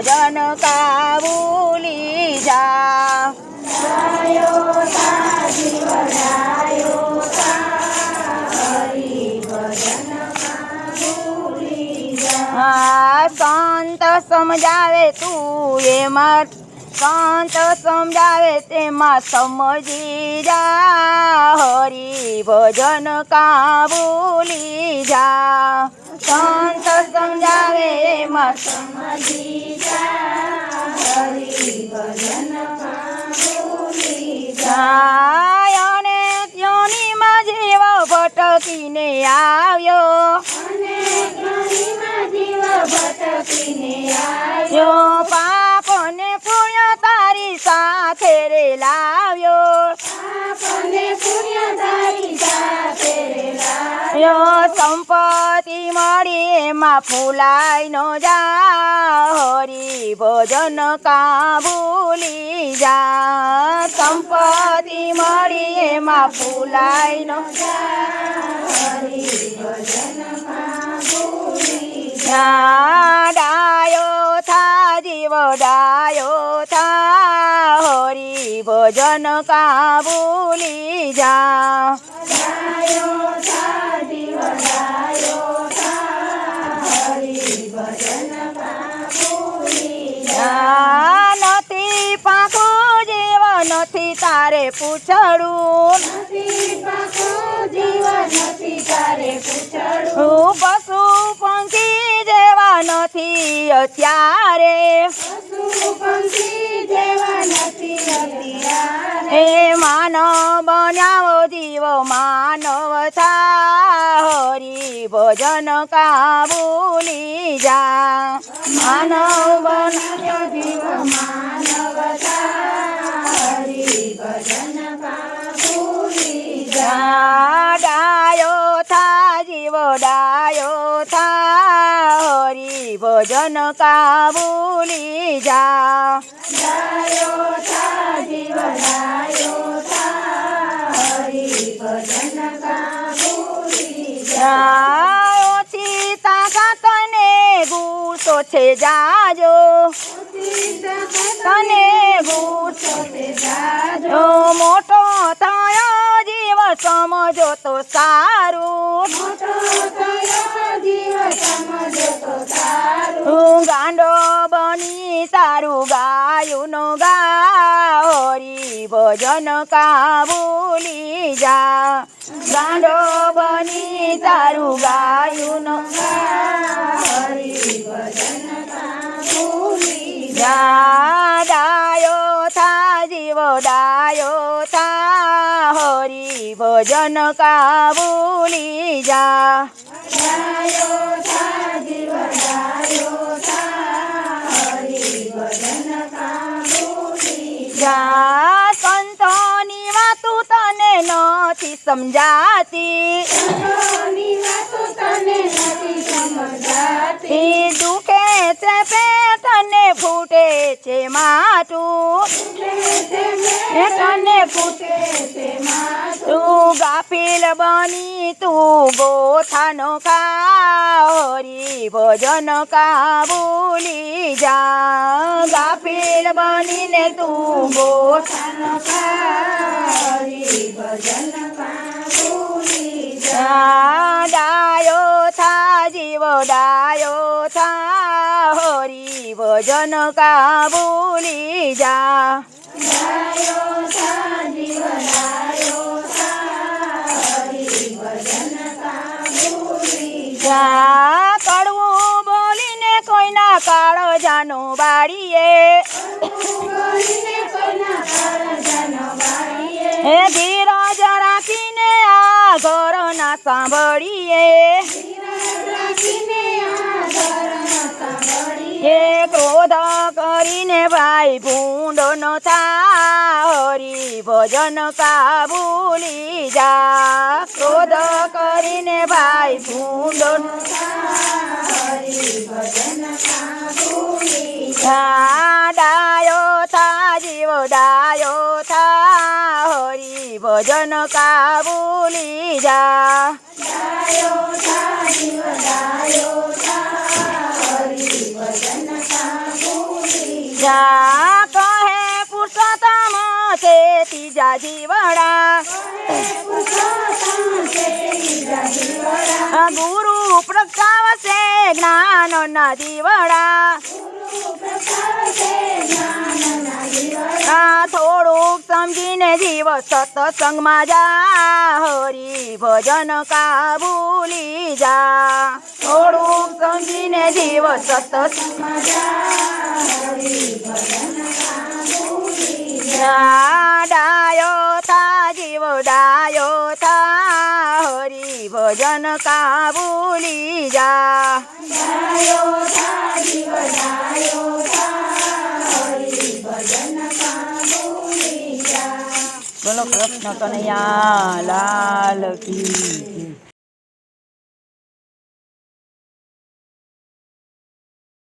ભજન કા ભૂલી જા સંત સમજાવે તું એમાં સંત સમજાવે તેમાં સમજી જા હરિ ભજન કા ભૂલી જા સંત સમજાવે એમાં સમજી જા હરિ ભજન કા ભૂલી જા અનેક યોનિમાં જીવ ભટકીને આવ્યો પાપ ને પુણ્ય તારી સાથે રે લાવ્યો સંપત્તિ મળી એમાં ફૂલાઈ ન જા હરિ ભજન કા ભૂલી જા સંપત્તિ મળી એમાં ફૂલાઈ ન જા હરિ ભજન કા ભૂલી જા ડાયો થા જીવ ડાયો થા હરિ ભજન કા ભૂલી જા નથી પાકું જીવ નથી તારે પૂછડું પશુ પંખી જેવા નથી અત્યારે હે માનવ બન્યાવો જીવ માનવ થા હરિ ભજન કા ભૂલી જા માનવ બન્યો જીવ માનવ થા હરિ ભજન કા ભૂલી જા ડાયો થા જીવ ડાયો થા હરિ ભજન કા ભૂલી જા ડાયો થા જીવ ડાયો થા હરિ ભજન કા ભૂલી જા ઓછી તાકાત ને ગુસ્સો છે જાજો તને ગુસ્સો છે જાજો મોટો થયો જીવ સમજો તો સારું ગાંડો બની તારું ગાયું નો ગા હરિ ભજન કા ભૂલી જા ગાંડો બની તારું ગાયું નો ગા હરિ ભજન કા ભૂલી જા ડાયો થા જીવ ડાયો થા હરિ ભજન કા ભૂલી જા ડાયો થા જીવ ડાયો થા હરિ ભજન કા ભૂલી જા સંતોની વાતું તને નથી સમજાતી દુખે છે પેટ ને ફૂટે છે માટું તને ફૂટે છે તું ગાફિલ બની તું ગોથાનો ખા હરિ ભજન કા ભૂલી જા ગાફિલ બનીને તું ગોથાનો ખા હરિ ભજન કા ભૂલી જા ડાયો થા જીવ ડાયો થા હરિ ભજન કા ભૂલી જા ડાયો થા જીવ ડાયો થા હરિ ભજન કા ભૂલી જા કડવું બોલીને કોઈના કાળજાનો બાળીએ હે ધીરજ રાખીને આ ઘર ના સાંભળીએ હે ક્રોધ કરીને ભાઈ ભૂંડો ન થા હરિ ભજન કા ભૂલી જા ક્રોધ કરીને ભાઈ ભૂંડો ન થા હરિ ભજન કા ભૂલી જા ડાયો થા જીવ ડાયો થા હરિ ભજન કા ભૂલી જા ડાયો થા જીવ ડાયો થા હરિ ભજન કા ભૂલી જા કહે પુરુષોત્તમ છે ત્રીજા જીવડા ગુરુ પ્રગટાવશે જ્ઞાનના દીવડા થોડુંક સમજીને જીવ સત્સંગમાં જા હરિ ભજન કા ભૂલી જા થોડુંક સમજીને જીવ સત્સંગમાં જા ડાયો થા જીવ ડાયો થા હરિ ભજન કા ભૂલી જા ડાયો થા જીવ ડાયો બોલો કૃષ્ણ કનૈયા લાલ કી